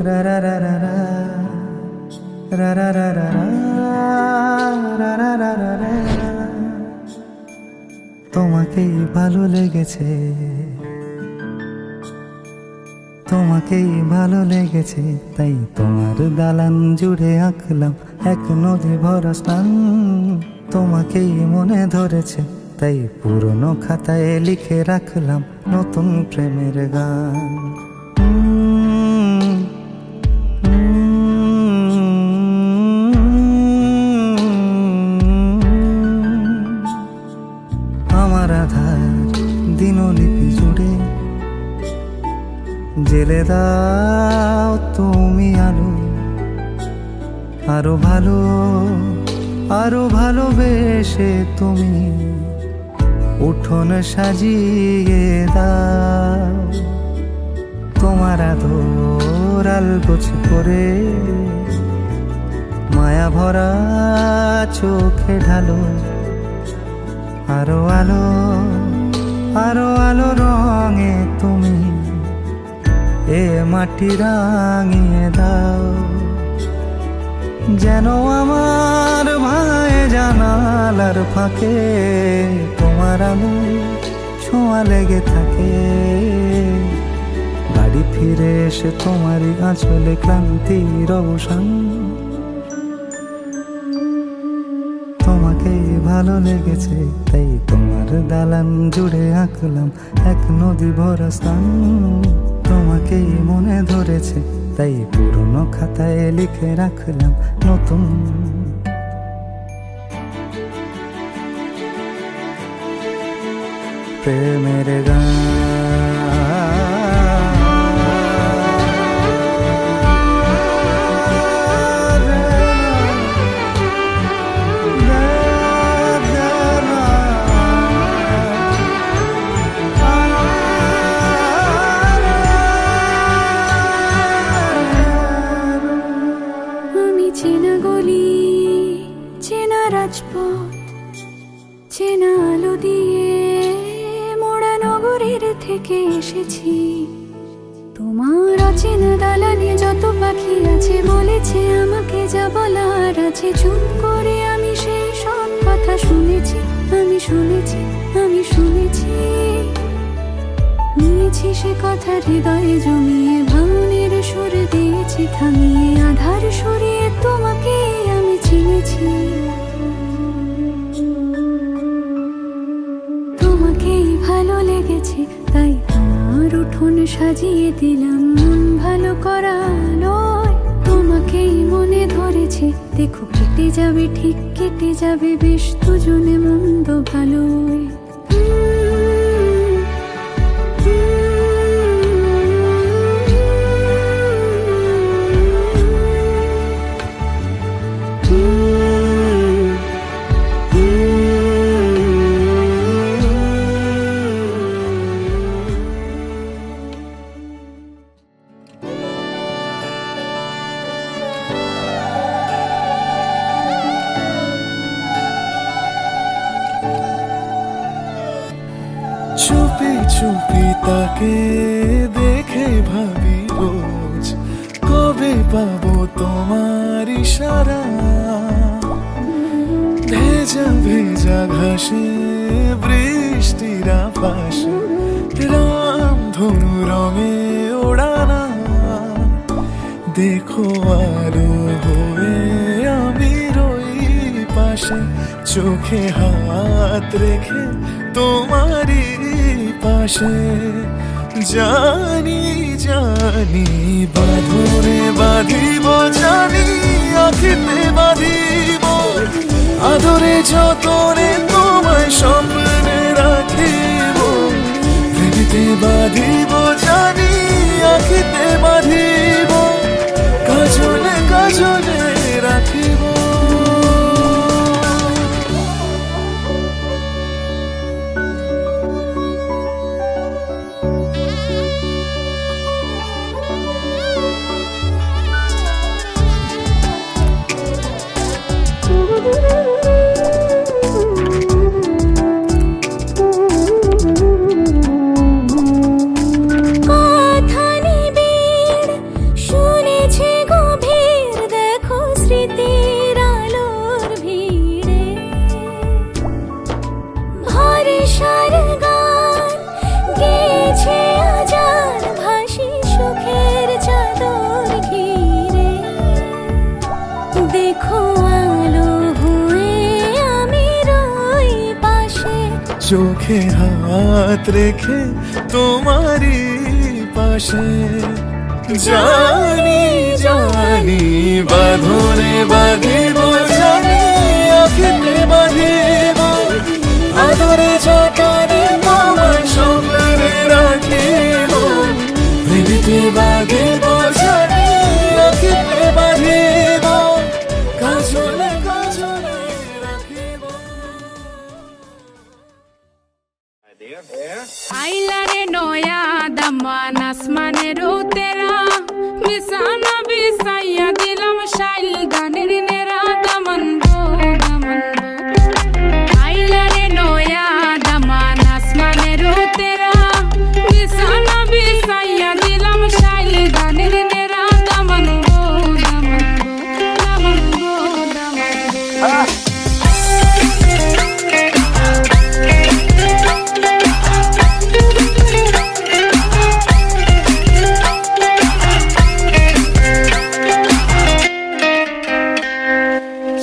রা রা রা রা রা রা রা রা রা রা রা রা রা রা। তোমাকেই ভালো লেগেছে, তোমাকেই ভালো লেগেছে, তাই তোমার দালান জুড়ে আঁকলাম এক নদী ভরা স্থান। তোমাকেই মনে ধরেছে, তাই পুরনো খাতায় লিখে রাখলাম নতুন প্রেমের গান। আমার আধার দিনলিপি জুড়ে জেলে দাও তুমি আলো, আরো ভালো আরো ভালোবেসে তুমি উঠোন সাজিয়ে দাও। তোমার আদর আলগোছ করে মায়া ভরা চোখে ঢালো, আরো আলো আরো আলো রঙে তুমি এ মাটি রাঙিয়ে দাও। যেন আমার ভাই জানালার ফাঁকে তোমার আলো ছোঁয়া লেগে থাকে। বাড়ি ফিরে এসে তোমারই আঁচলে ক্লান্তির অবসান। তোমাকেই ভালো লেগেছে, তাই তোমার দালান জুড়ে আঁকলাম এক নদী ভরা স্থান। তোমাকেই মনে ধরেছে, তাই পুরনো খাতায় লিখে রাখলাম নতুন প্রেমের গান। চেনা গলি, চেনা রাজপথ, চেনা আলো দিয়ে মোড়া নগরের থেকে এসেছি। তোমার অচেনা দালানে যত পাখি আছে বলেছে আমাকে যা বলার আছে। চুপ করে আমি সেই সব কথা শুনেছি, আমি শুনেছি, আমি শুনেছি। নিয়েছি সে কথা হৃদয়ে জমিয়ে, ভাঙনের সুর দিয়েছি থামিয়ে, আধার সরিয়ে তোমাকে আমি চিনেছি। তোমাকেই ভালো লেগেছে, তাই তোমার উঠোন সাজিয়ে দিলাম মন ভালো করা আলোয়। তোমাকেই মনে ধরেছে, দেখো কেটে যাবে, ঠিক কেটে যাবে বেশ দুজনে মন্দ ভালোয়। চুপি চুপি তাকে দেখে ভাবি রোজ, কবে পাবো তোমার ইশারা। ভেজা ভেজা ঘাসে বৃষ্টির আভাসে রামধনু রঙে ওড়ানা। দেখো আরো হয়ে আমি রই পাশে, চোখে হাত রেখে তোমারই পাশে। জানি জানি বাঁধরে বাঁধিব, জানি আখিতে বাঁধিব, আদরে যতনে তোমায় স্বপ্নে রাখিব। প্রেমেতে বাঁধিব, জানি আখিতে বাঁধিব, কাজলে কাজলে রাখিব। কথা নিবে চোখে হাত রেখে তোমারই পাশে। জানি জানি বাঁধনে বাঁধিব, জানি আঁখিতে বাঁধিব, আদরে যতনে তোমায় সম্মানে রাখিব। প্রেমেতে বাঁধিব, জানি আঁখিতে বাঁধিব, কাজলে কাজলে রাখিব। আইলা রে নয়া দামান আসমানের তেরা, বিছানা বিছাইয়া দিলাম শাইল গানের নেরা। দামান গো দামান গো, আইলা রে নয়া দামান আসমানের তেরা, বিছানা বিছাইয়া দিলাম শাইল গানের নেরা। দামান গো দামান গো, দামান গো দামান গো।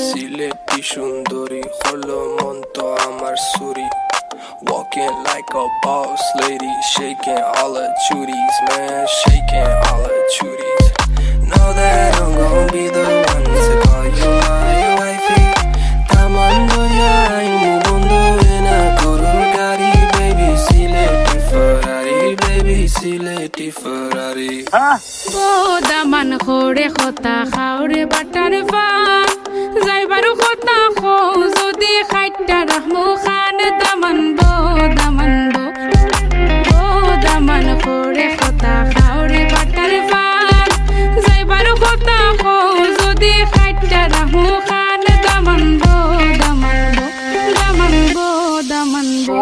সিলেটি সুন্দরী হলো মন তো আমার সুরি, walking like a boss lady, shaking all her chuties, man, shaking all her chuties. Know that I'm gonna be the one to call you my wifey. Tamando ya imu bondo ena koro gari, baby Sileti Ferrari, baby Sileti Ferrari. O Daman খোরে খতা খাওরে butter পান, যাইবারু খতা খো যদি খাইটা রাহমু খান। দামান বো দামান বো, ও দামান খোরে খতা খাওরে butter পান, যাইবারু খতা খো যদি খাইটা রাহমু খান। দামান বো দামান বো, দামান বো দামান বো।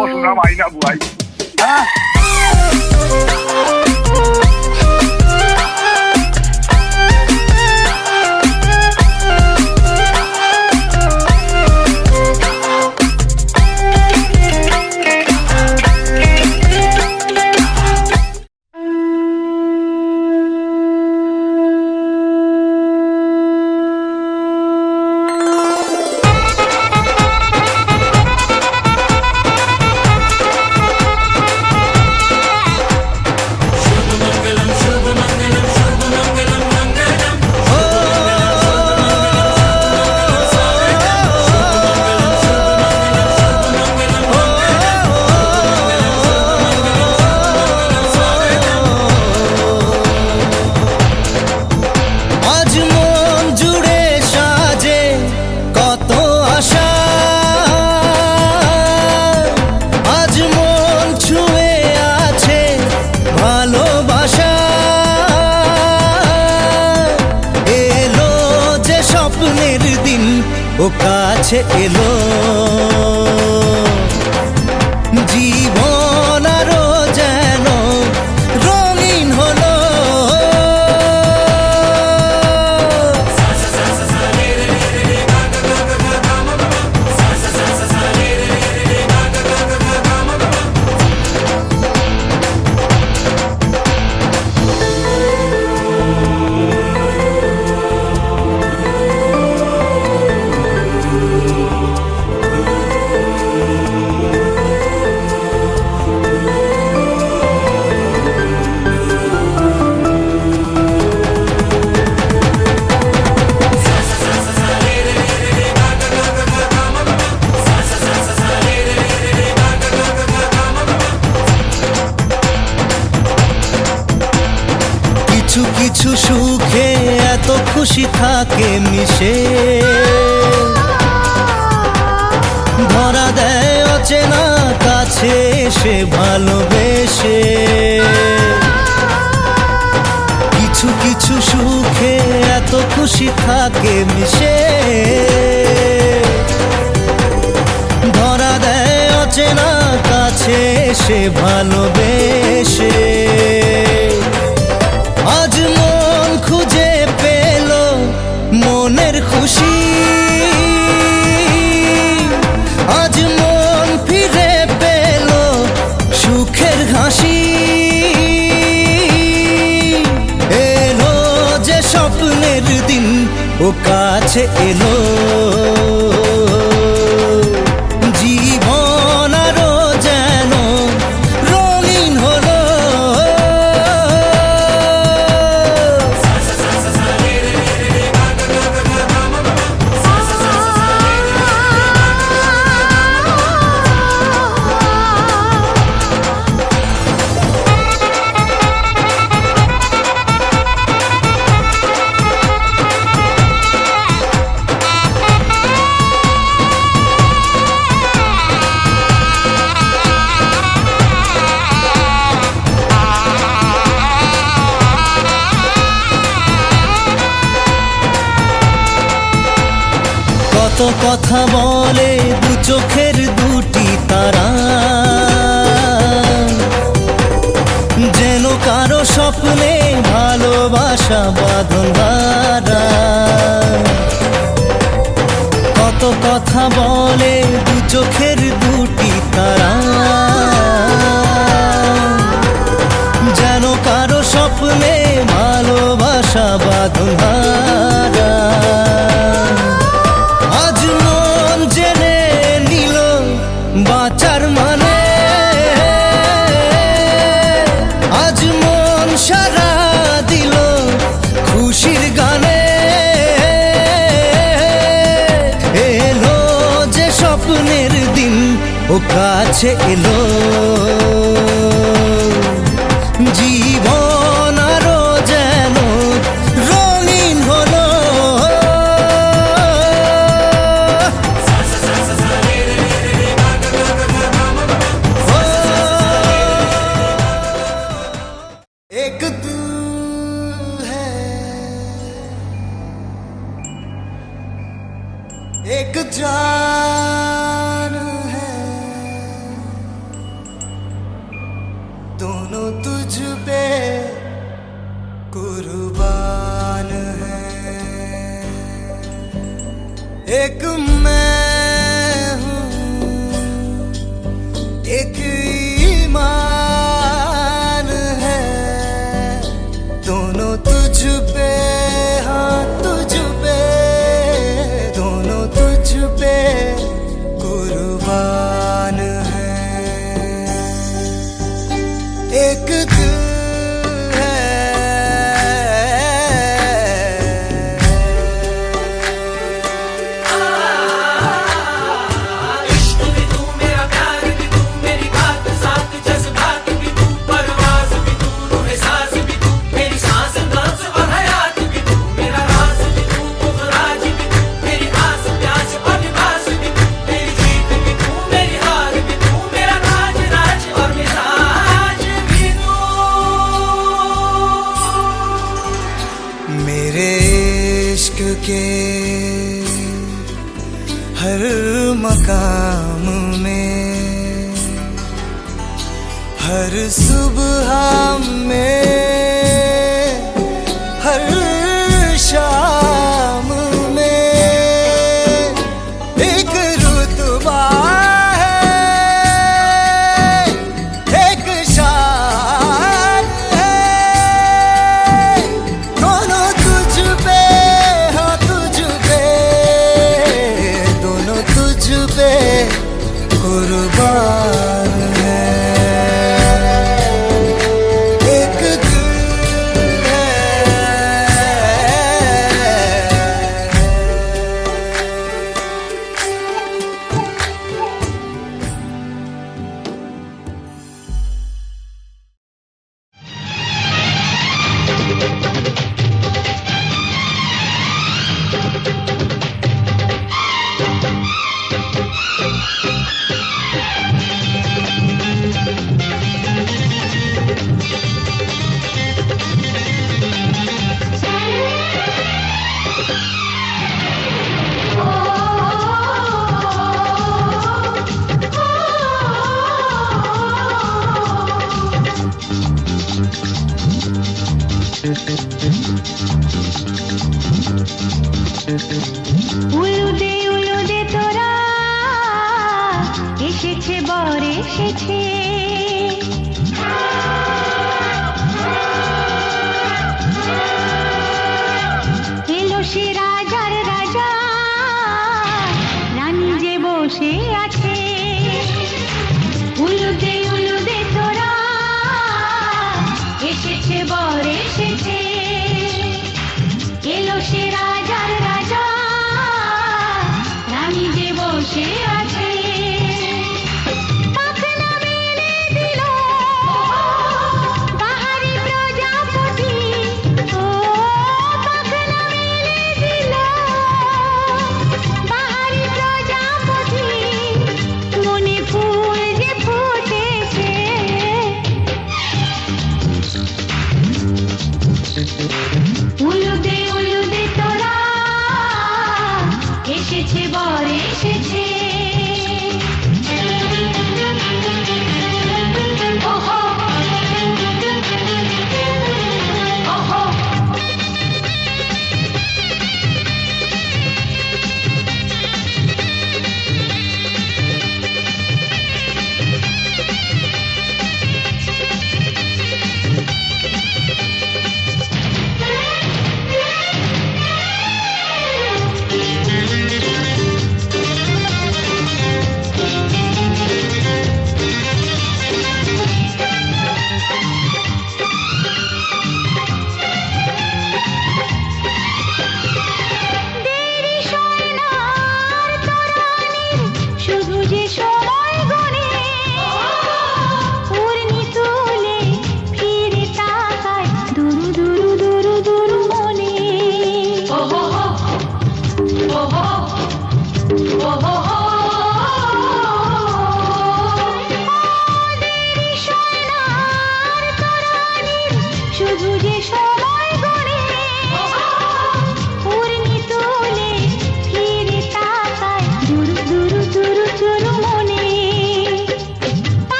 ও কাছে এলো, জীবন আরো যেন রঙিন হলো। কিছু কিছু সুখে এত খুশি থাকে মিশে, ধরা দেয় অচেনা কাছে সে ভালোবেসে। কিছু কিছু সুখে এত খুশি থাকে মিশে, ধরা দেয় অচেনা কাছে সে ভালোবেসে। আজ মন খুঁজে পেল মনের খুশি, আজ মন ফিরে পেল সুখের হাসি। এলো যে স্বপ্নের দিন ও কাছে এলো, জীবন আরো কথা বলে দু চোখের দুটি তারা, যেন কারো স্বপ্নে ভালোবাসা বাঁধন হারা। কত কথা বলে দু চোখের দুটি তারা, যেন কারো স্বপ্নে ভালোবাসা বাঁধন হারা। আজ মন জেনে নিল বাঁচার মানে, আজ মন সারা দিল খুশির গানে। এলো যে স্বপ্নের দিন ও কাছে এলো, জীবন আরো যেন রঙিন হলো। एक दिल है, एक जान है, दोनों तुझ पे कुर्बान है। एक मैं हूँ, एक ईमान है, दोनों तुझ पे, हाँ तुझ पे, दोनों तुझ पे कुर्बान है। एक दिल है, इश्क भी तू, मेरा प्यार भी तू, मेरी बात साथ जज्बात भी तू, परवाज़ भी तू, रूह सांस भी तू, मेरी सांस नब्ज़ और हयात भी तू, मेरा राज भी तू, पुखराज भी तू, मेरी आस प्यास और लिबास भी तू, मेरी जीत भी तू, मेरी हार भी तू, मेरा राज राज और मिजाज भी तू। मेरे इश्क के हर मकाम में, हर सुबह में, हर शाम में एक रुतबा है, एक शान है, दोनों तुझ पे, हाँ तुझ पे, दोनों तुझ पे कुर्बान है। एक दिल है, উলুদে তোরা এসেছে বর এসেছে, এলো সে রাজার রাজা, রানী যে বসে আছে। উলুদে তোরা এসেছে বর এসেছে, এলো সে রাজার রাজা, রানী যে বসে আছে। পাখ নামে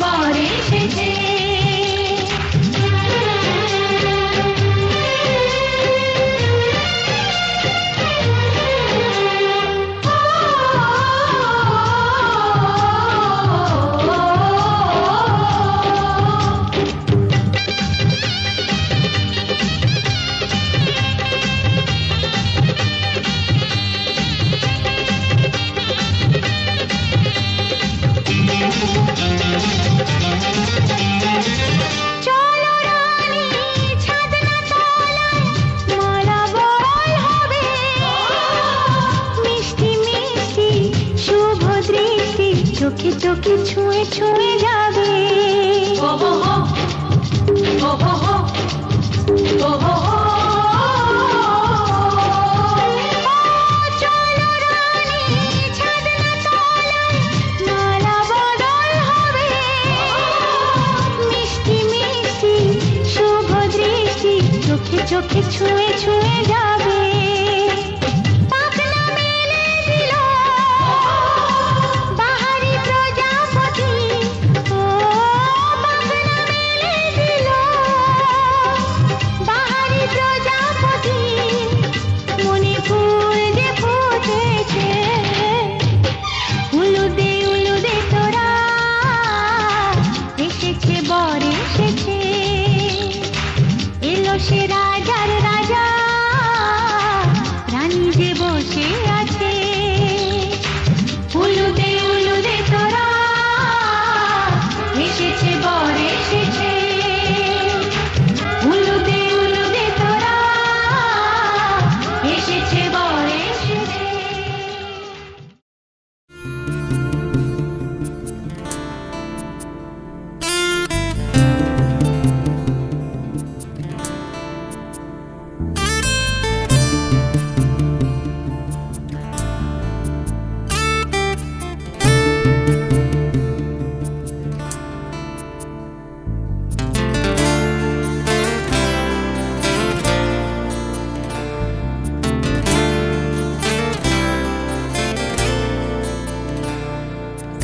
বর এসেছে। চলো রানী ছাদনা তলায় মালা বদল হবে, মিষ্টি মিষ্টি শুভ দৃষ্টি চোখে চোখে ছুঁয়ে ছুঁয়ে যাবে। ও হো হো, ও হো হো, ও হো হো। চলো রানী ছাদনা তলায় মালা বদল হবে, মিষ্টি মিষ্টি শুভ দৃষ্টি চোখে চোখে ছুঁয়ে ছুঁয়ে যাবে। পাখনা মেলে দিল বাহারি প্রজাপতি, ও পাখনা মেলে দিল বাহারি প্রজাপতি, মনে ফুল যে ফুটেছে, উলুদে উলুদে তোরা এসেছে বর এসেছে, এলো সে রাজার রাজা, রানী যে বসে আছে। উলুদে উলুদে তোরা এসেছে বর এসেছে, উলুদে উলুদে তোরা এসেছে বর এসেছে।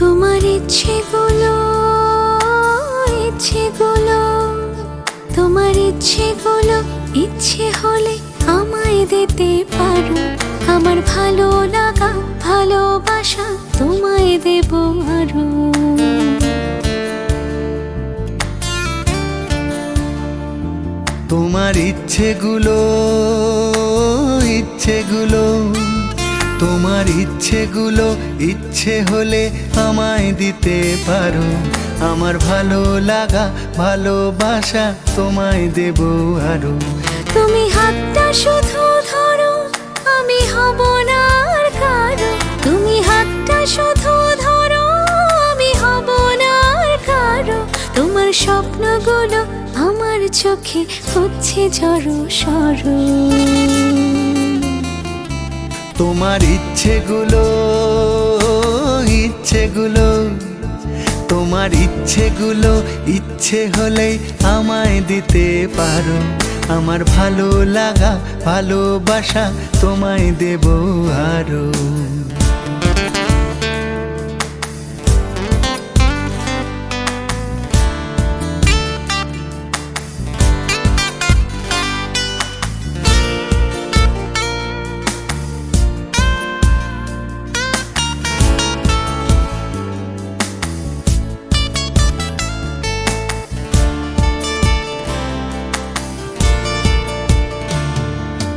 তোমার ইচ্ছেগুলো ইচ্ছেগুলো, তোমার ইচ্ছেগুলো ইচ্ছে হলে আমায় দিতে পারো, আমার ভালো লাগা ভালোবাসা তোমায় দেব আরো। তোমার ইচ্ছেগুলো ইচ্ছেগুলো, তোমার ইচ্ছেগুলো ইচ্ছে হলে আমায় দিতে পারো, আমার ভালো লাগা ভালোবাসা তোমায় দেব আরো। তুমি হাতটা শুধু ধরো, আমি হব না আর কারো, তুমি হাতটা শুধু ধরো, আমি হব না আর কারো। তোমার স্বপ্নগুলো আমার চোখে হচ্ছে ঝড়ো সরো। তোমার ইচ্ছেগুলো ইচ্ছেগুলো, তোমার ইচ্ছেগুলো ইচ্ছে হলে আমায় দিতে পারো, আমার ভালো লাগা ভালোবাসা তোমায় দেব আরো।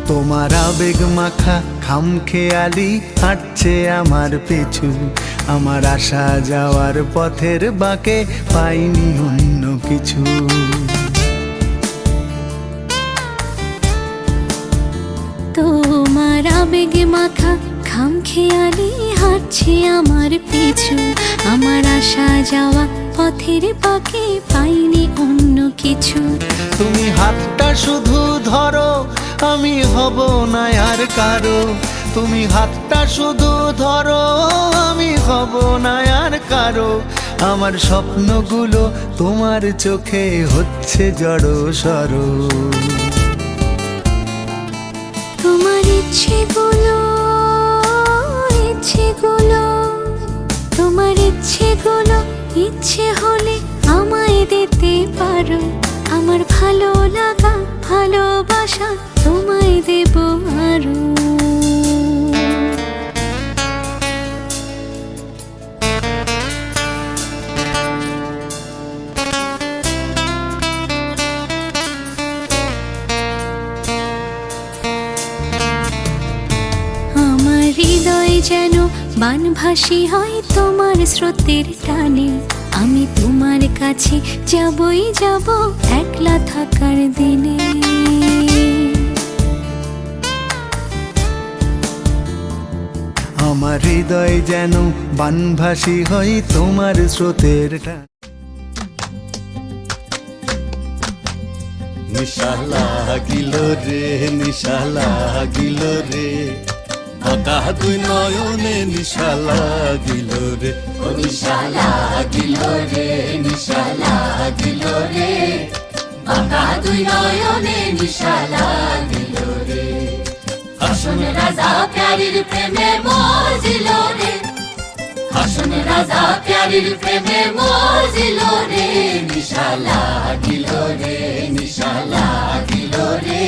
তোমার আবেগ মাখা খামখেয়ালি হাঁটছে আমার পিছু, আমার আসা যাওয়ার পথের বাঁকে পাইনি অন্য কিছু। তোমার আবেগে মাখা খামখেয়ালি হাঁটছে আমার পিছু, আমার আসা যাওয়া পথের বাঁকে পাইনি অন্য কিছু। তুমি হাতটা শুধু ধরো, আমি হব না আর কারো, তুমি হাতটা শুধু ধরো, আমি হব না আর কারো। আমার স্বপ্নগুলো তোমার চোখে হচ্ছে জড়ো সরো। তোমার ইচ্ছেগুলো ইচ্ছেগুলো, তোমার ইচ্ছেগুলো ইচ্ছে হলে আমায় দিতে পারো, আমার ভালো লাগা ভালোবাসা তোমায় দেব আরো। আমার হৃদয় যেন বানভাসী হয় তোমার স্রোতের টানে, আমি তোমার কাছে যাবই যাব একলা থাকার দিনে। আমার হৃদয় যেন বানভাসী হয় তোমার স্রোতের টান। নিশা লাগিল রে, নিশা লাগিল রে, বাঁকা দুই নয়নে নিশা লাগিল রে, ও নিশা লাগিল রে, নিশা লাগিল রে, বাঁকা দুই নয়নে নিশা লাগিল রে। হাসন রাজা প্যারির প্রেমে মজিল রে, হাসন রাজা প্যারির প্রেমে মজিল রে, নিশা লাগিল রে, নিশা লাগিল রে,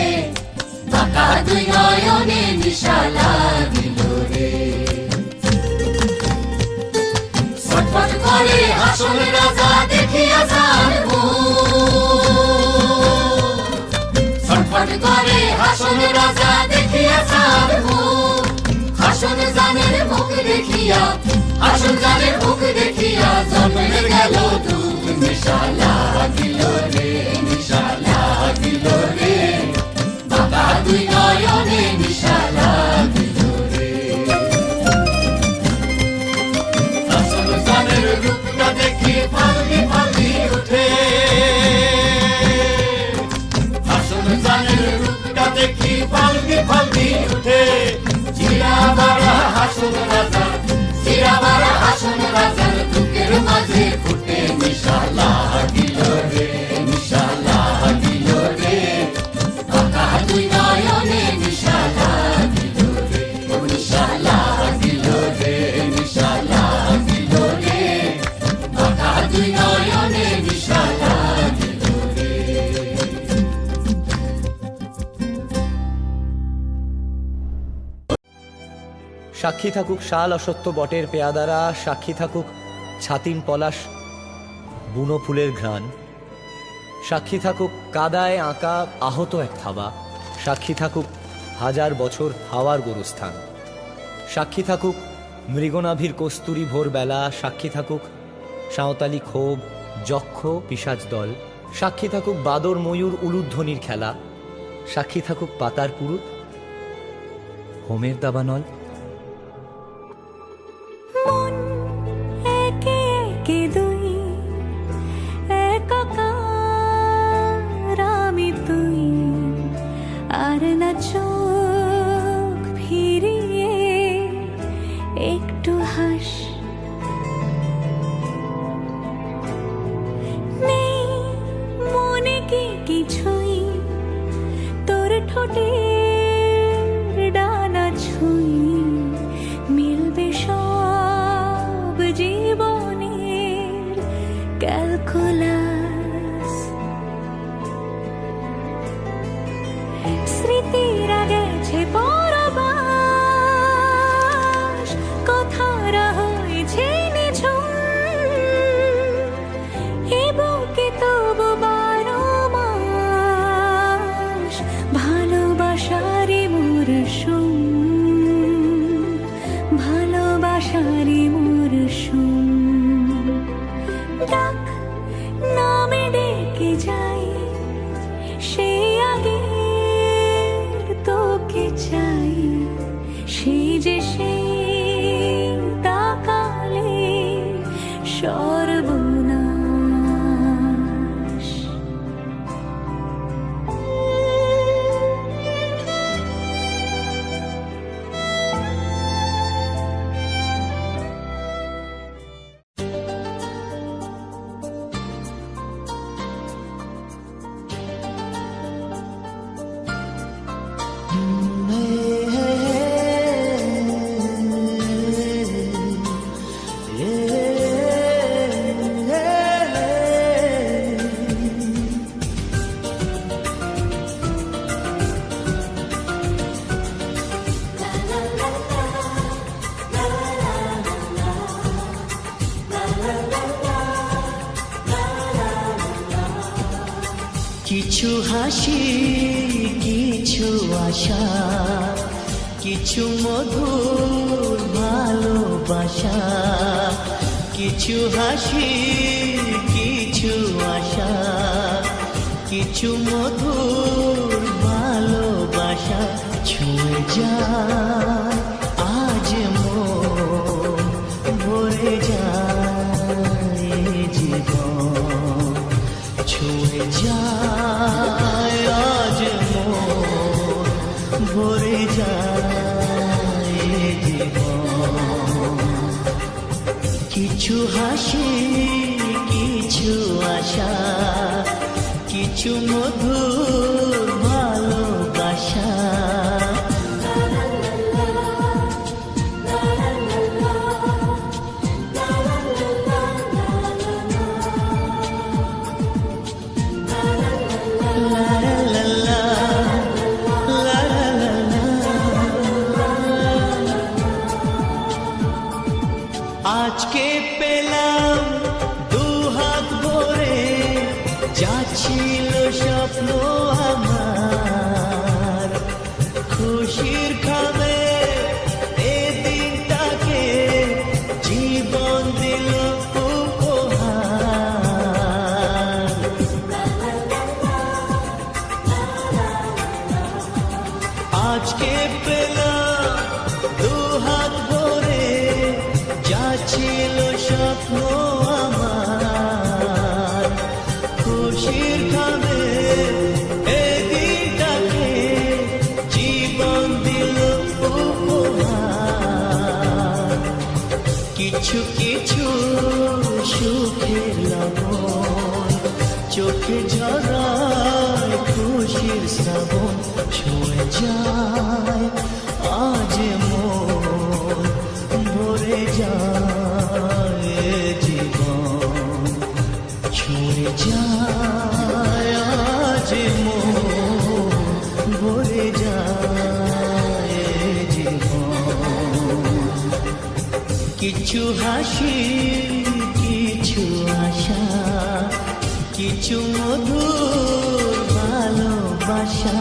বাঁকা দুই নয়নে নিশা লাগিল রে। ছটফট করে হাসন রাজা দেখিয়া যার মুখ, ছটফট করে হাসন রাজা দেখিয়া যার মুখ, হাসন জানের মুখ দেখিয়া, হাসন জানের মুখ দেখিয়া জন্মের গেল দুঃখ। নিশা লাগিল রে, নিশা লাগিল রে, বাঁকা দুই নয়নে নিশা লাগিল রে। হাসন জানের রূপটা দেখি ফাল্লি ফাল্লি উঠে, হাসন জানের রূপটা দেখি ফাল্লি ফাল্লি উঠে, জিরা বারা হাসন রাজা, জিরা বারা হাসন রাজার বুকের মাঝে ফুটে। নিশা লাগিল রে, নিশা লাগিল রে, বাঁকা দুই নয়নে নিশা লাগিল রে, ও নিশা লাগিল রে, নিশা লাগিল রে, বাঁকা দুই নয়নে নিশা লাগিল রে। সাক্ষী থাকুক শাল অসত্য বটের পেয়াদারা, সাক্ষী থাকুক ছাতিম পলাশ বুনো ফুলের ঘ্রাণ, সাক্ষী থাকুক কাদায় আঁকা আহত এক থাবা, সাক্ষী থাকুক হাজার বছর হাওয়ার গোরস্থান, সাক্ষী থাকুক মৃগনাভির কস্তুরী ভোরবেলা, সাক্ষী থাকুক সাঁওতালি ক্ষোভ যক্ষ পিশাচ দল, সাক্ষী থাকুক বাদর ময়ূর উলুধ্বনির খেলা, সাক্ষী থাকুক পাতার পুরুত হোমের দাবানল। মন একে একে দুই, একাকার আমি তুই, আর না চোখ ফিরিয়ে একটু হাস। নেই মনে কি কিছুই, তোর ঠোঁটের ডানা ছুঁই, মিলবে সব জীবনের ক্যালকুলাস। স্মৃতিরা গেছে পরবাস, কথারা হয়েছে নিঝুম, এ বুকে তবু 12 মাস ভালোবাসারই মরশুম, ভালোবাসারই মরশুম। ডাক নামে ডেকে যাই, সেই আগের তোকে চাই, সেই যে সেই তাকালে সর্বনাশ। কিছু হাসি, কিছু আশা, কিছু মধুর ভালোবাসা। কিছু হাসি, কিছু আশা, কিছু মধুর ভালোবাসা। ছুঁয়ে যায় আজ মন, ভরে যায় জীবন। ছুঁয়ে যায় আজ মন, ভরে যায় জীবন। কিছু হাসি, কিছু আশা, কিছু মধুর ভালোবাসা। আজকে পেলাম দুহাত ভরে, যা ছিল স্বপ্ন আমার। খুশির খাবে এ দিনটাকে, জীবন দিল উপহার। আজকে পেলাম দুহাত ভরে, যা ছিল স্বপ্ন আমার। খুশির খাবে এ দিনটাকে, জীবন দিল উপহার। কিছু কিছু সুখের লবণ, চোখে ঝরায় খুশির শ্রাবণ। ছুঁয়ে যায় আজ মন, ভরে যায় জীবন। ছুঁয়ে যায় আজ মন, ভরে যায় জীবন। কিছু হাসি, কিছু আশা, কিছু মধুর ভালোবাসা।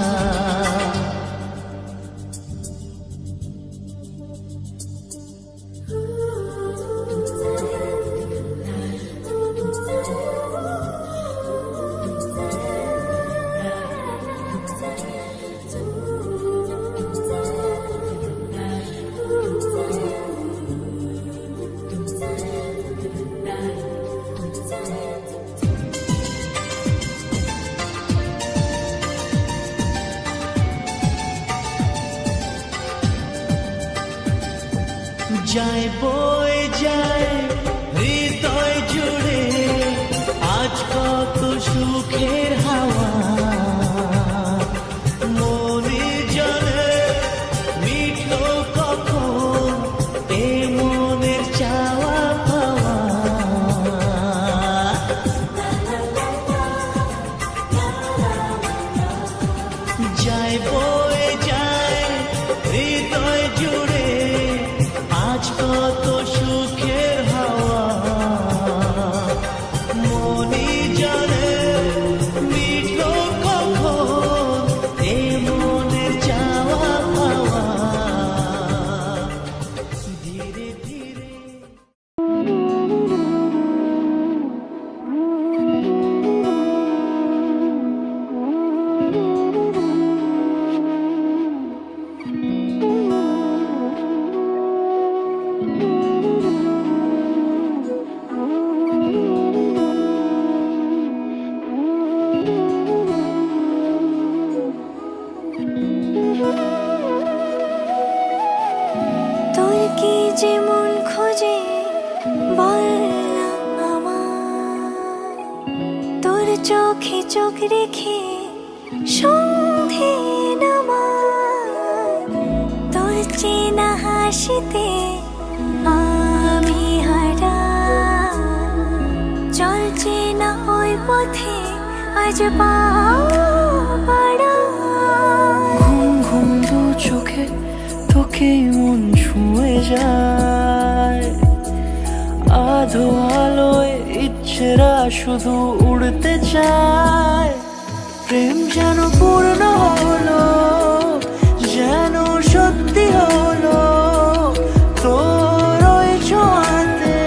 যায় বয়ে যায় হৃদয় জুড়ে, আজ কত সুখের হাওয়া। মনে জলে মিটলো কখন এ মনের চাওয়া পাওয়া। যায় বয়ে যায় হৃদয় জুড়ে, আজ কত সুখের হাওয়া। মনে জানে মিটলো কখন এ মনের চাওয়া পাওয়া। ধীরে ধীরে তোর কি যে মন খোঁজে বল না আমায়। তোর চোখে চোখ রেখে সন্ধে নামায়। তোর চেনা হাসিতে আমি হারাই। চল চেনা ওই পথে আজ পা বাড়াই। ঘুম ঘুম দু চোখে তোকে মন ছুঁয়ে যায়। আধো আলোয় ইচ্ছেরা শুধু উড়তে চায়। প্রেম যেন পূর্ণ হলো, যেন সত্যি হলো তোর ওই ছোঁয়াতে,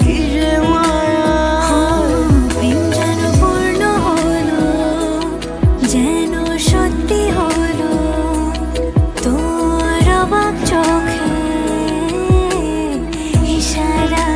কি যে মায়া। প্রেম যেন পূর্ণ হলো, যেন সত্যি হলো তোর অবাক চোখে ইশারা।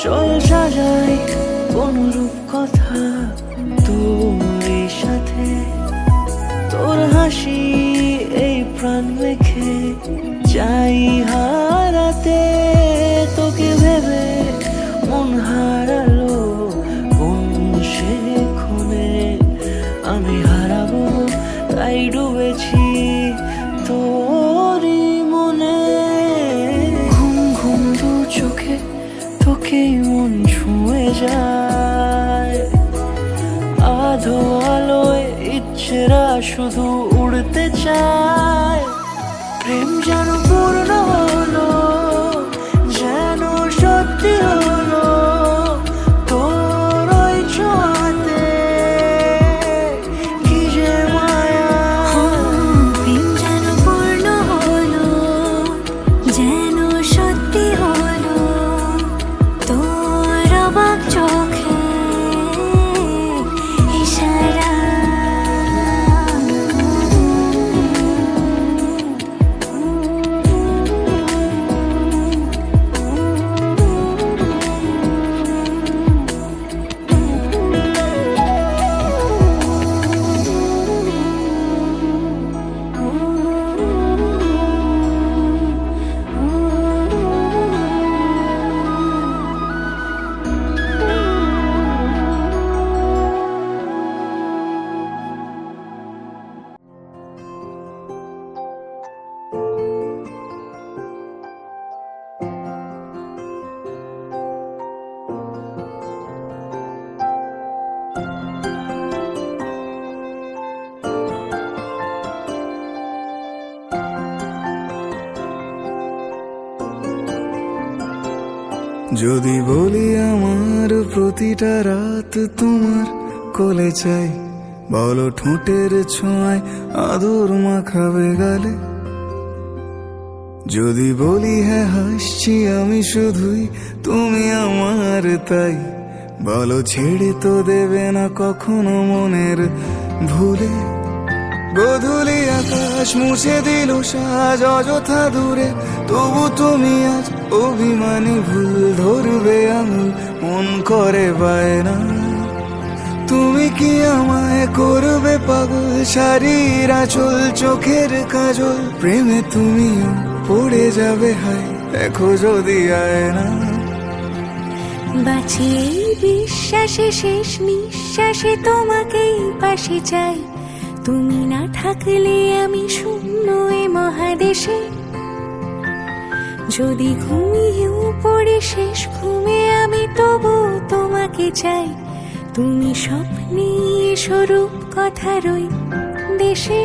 চল সাজাই কোন রূপকথা তোর সাথে, তোর হাসি এই প্রাণ মেখে চাই হারাতে। তোকে ভেবে মন হারালো কোন সে ক্ষণে, আমি হারাবো তাই ডুবেছি তোরই মনে। ঘুম ঘুম দু চোখে তোকেই মন ছুঁয়ে যায়, আধো আলোয় ইচ্ছেরা শুধু উড়তে চায়। প্রেম যেন পূর্ণ হলো, যেন সত্যি হলো তোর ওই ছোঁয়াতে, কি যে মায়া। প্রেম যেন পূর্ণ হলো, যেন সত্যি হলো তোর অবাক চোখে ইশারা। যদি বলি আমার প্রতিটা রাত তোমার কোলে চাই, বলো ঠোঁটের ছোঁয়ায় আদর মাখাবে গালে। যদি বলি হ্যাঁ হাসছি আমি শুধুই তুমি আমার তাই, বলো ছেড়ে তো দেবে না কখনো মনের ভুলে। গোধূলি আকাশ মুছে দিল সাজ অযথা দূরে, তবু তুমি আজ অভিমানী ভুল ধরবে আঙুল, মন করে বায়না। তুমি কি আমায় করবে পাগল, শাড়ির আঁচল চোখের কাজল, প্রেমে তুমিও পড়ে যাবে হায় দেখো যদি আয়না। বাঁচি এই বিশ্বাসে শেষ নিঃশ্বাসে তোমাকেই পাশে চাই, তুমি না থাকলে আমি শূন্য এ মহাদেশে। যদি ঘুমিয়েও পড়ে শেষ ঘুমে আমি তবু তোমাকে চাই, তুমি স্বপ্নে স্বরূপ কথারই দেশে।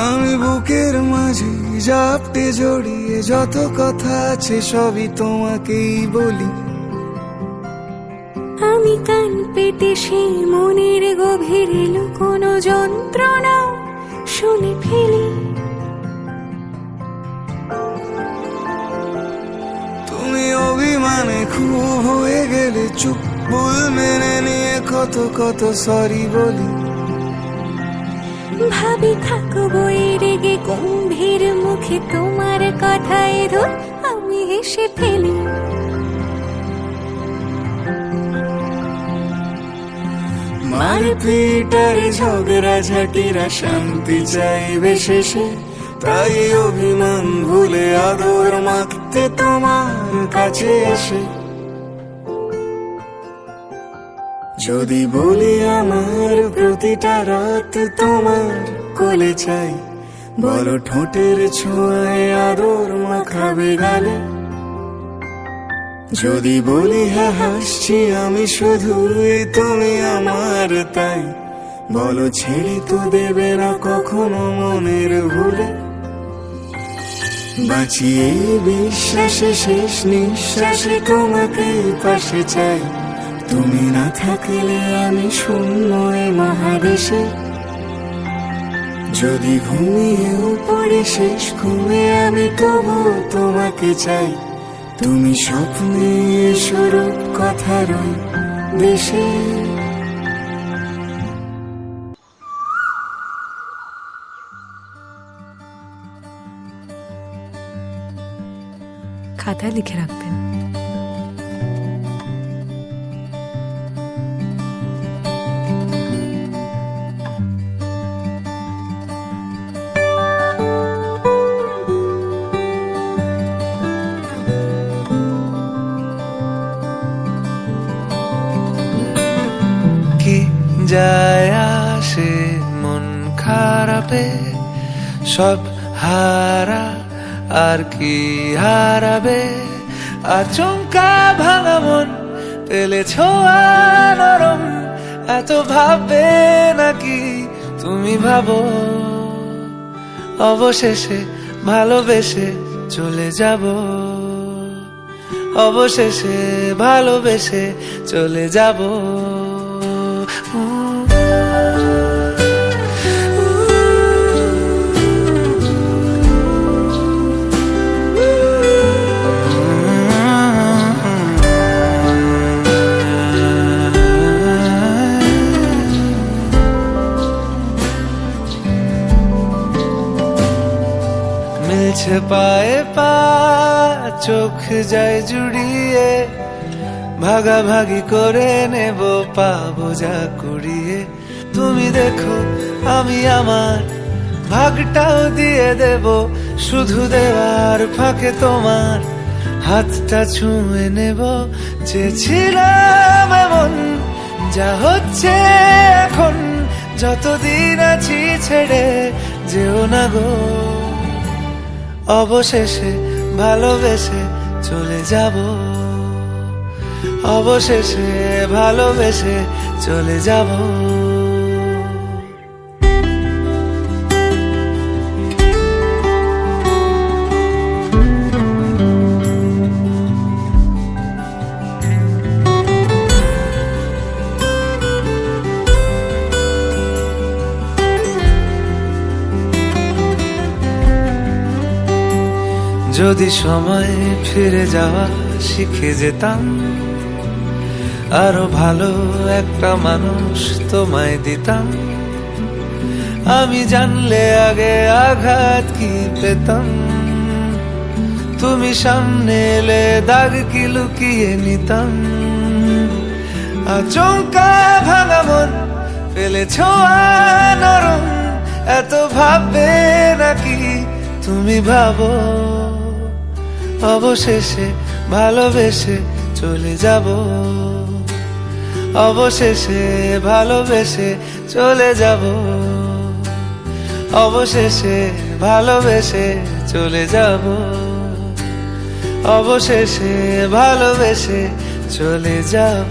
আমি বুকের মাঝে জাপটে জড়িয়ে যত কথা আছে সবই তোমাকেই বলি। আমি কান পেতে সেই মনের গভীরে লুকোনো যন্ত্রণা শুনে ফেলি। তুমি অভিমানে খুব হয়ে গেলে চুপ, ভুল মেনে নিয়ে কত কত সরি বলি। ভাবি থাকবো এই রেগে গম্ভীর মুখে তোমার কথায় ধর, আমি হেসে হেসে ফেলি। মারপিট আর ঝগড়া ঝাঁটিরা শান্তি চাইবে শেষে, তাই অভিমান ভুলে আদর মাখতে তোমার কাছে এসে। যদি বলি আমার প্রতিটা রাত তোমার কোলে চাই, বলো ঠোঁটের ছোঁয়ায় আদর মাখাবে গালে। যদি বলি হ্যাঁ হাসছি আমি শুধুই তুমি আমার তাই, বলো ছেড়ে তো দেবে না কখনো মনের ভুলে। বাঁচিয়ে বিশ্বাসে শেষ নিঃশ্বাসে তোমাকে পাশে চাই, তুমি না থাকলে আমি শূন্য এ মহাদেশে। যদি ঘুমিয়েও পড়ি শেষ ঘুমে আমি তবু তোমাকে চাই, তুমি স্বপ্নে স্বরূপ কথার দেশে। খাতায় লিখে রাখবেন। কি যায় আসে মন খারাপে, সব হারা আর কি হারাবে। আচমকা ভাঙা মন পেলে ছোঁয়া নরম, এত ভাববে নাকি তুমি ভাবো। অবশেষে ভালোবেসে চলে যাব, অবশেষে ভালোবেসে চলে যাব। মিলছে পায়ে পা, চোখ যায় জুড়িয়ে, ভাগাভাগি করে নেব পাবো যা কুড়িয়ে। তুমি দেখো আমি আমার ভাগটাও দিয়ে দেব, শুধু দেওয়ার ফাঁকে তোমার হাতটা ছুঁয়ে নেব। চেয়েছিলাম এমন যা হচ্ছে এখন, যতদিন আছি ছেড়ে যেও না গো। অবশেষে ভালোবেসে চলে যাব, অবশেষে ভালোবেসে চলে যাব। যদি সময় ফিরে যাওয়া শিখে যেতাম, আরো ভালো একটা মানুষ তোমায় দিতাম। আমি জানলে আগে আঘাত কি পেতাম, তুমি সামনে এলে দাগ কি লুকিয়ে নিতাম। আচমকা ভাঙা মন পেলে ছোঁয়া নরম, এত ভাববে নাকি তুমি ভাবো। অবশেষে ভালোবেসে চলে যাব, অবশেষে ভালোবেসে চলে যাব, অবশেষে ভালোবেসে চলে যাব, অবশেষে ভালোবেসে চলে যাব।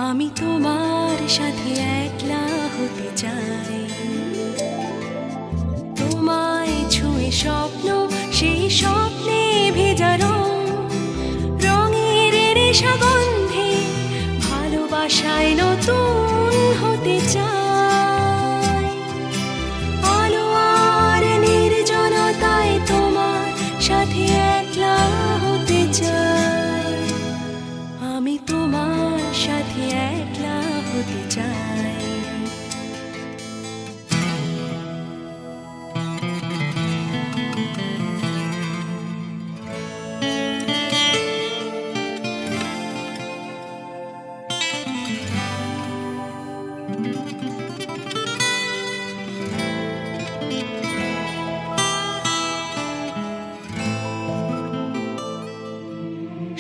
আমি তোমার সাথে একলা হতে চাই, তোমায় ছুঁয়ে স্বপ্ন, সেই স্বপ্নে ভেজা রং, রঙের নেশা গন্ধে ভালোবাসায় নতুন হতে চাই। আলো আর নির্জনতায় তোমার সাথে একলা হতে চাই, আমি তোমার সাথে একলা হতে চাই।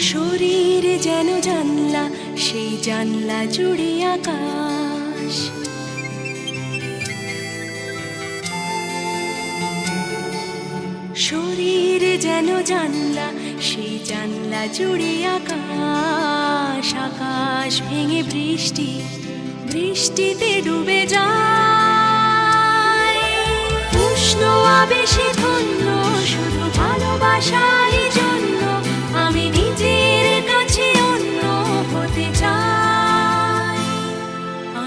শরীর যেন জানলা, সেই জানলা জুড়ে আকাশ, শরীর যেন জানলা, সেই জানলা জুড়ে আকাশ, আকাশ ভেঙে বৃষ্টি, বৃষ্টিতে ডুবে যায়। উষ্ণ আবেশে ধন্য শুধু ভালোবাসারই জন্য, আমি নিজের কাছে অন্য হতে চাই।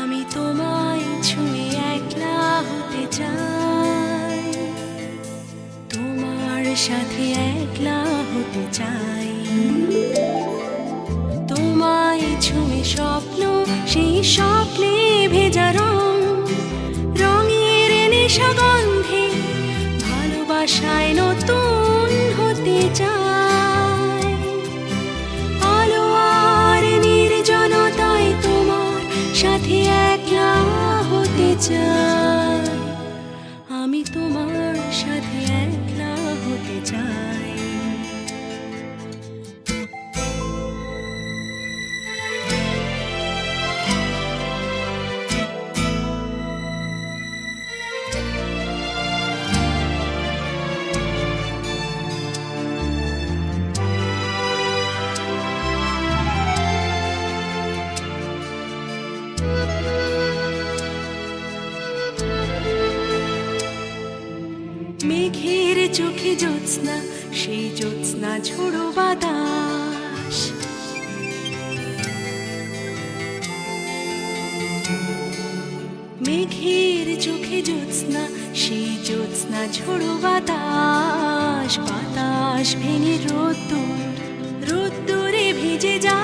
আমি তোমায় ছুঁয়ে একলা হতে চাই, তোমার সাথে একলা হতে চাই। তোমায় ছুঁয়ে স্বপ্ন, সেই স্বপ্নে ভেজা রং, রঙের নেশা গন্ধে ভালোবাসায় নতুন হতে চাই। আলো আর নির্জনতায় তোমার সাথে একলা হতে চাই, আমি তোমার সাথে একলা হতে চাই। মেঘের চোখে জ্যোৎস্না, সেই জ্যোৎস্না ঝোড়ো বাতাস, মেঘের চোখে জ্যোৎস্না, সেই জ্যোৎস্না ঝোড়ো বাতাস, বাতাস ভেঙে রোদ্দুর, রোদ্দুরে ভিজে যায়।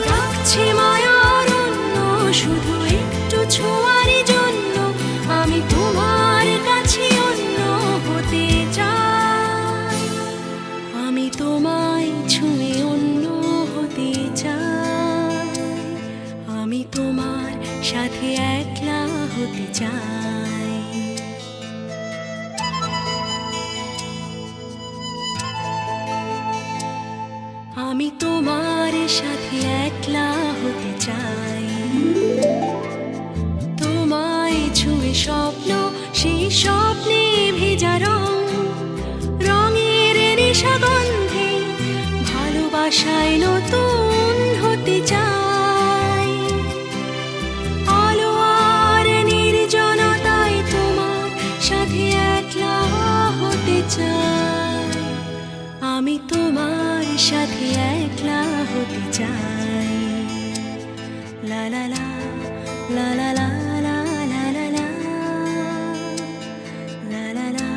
ডাকছে মায়ার অন্য শুধু একটু ছোঁয়ারই জন্য, আমি তোমার কাছে অন্য হতে চাই। আমি তোমায় ছুঁয়ে অন্য হতে চাই, আমি তোমার সাথে একলা হতে চাই। আমি তোমার সাথে একলা হতে চাই, তোমায় ছুঁয়ে স্বপ্ন, সেই স্বপ্নে ভেজা রং, রঙের নেশা গন্ধে ভালোবাসায় নতুন হতে চাই। আলো আর নির্জনতায় তোমার সাথে একলা হতে চাই, আমি তোমার সাথে একলা হতে চাই। লা লা লা লা লা লা লা লা লা লা লা লা লা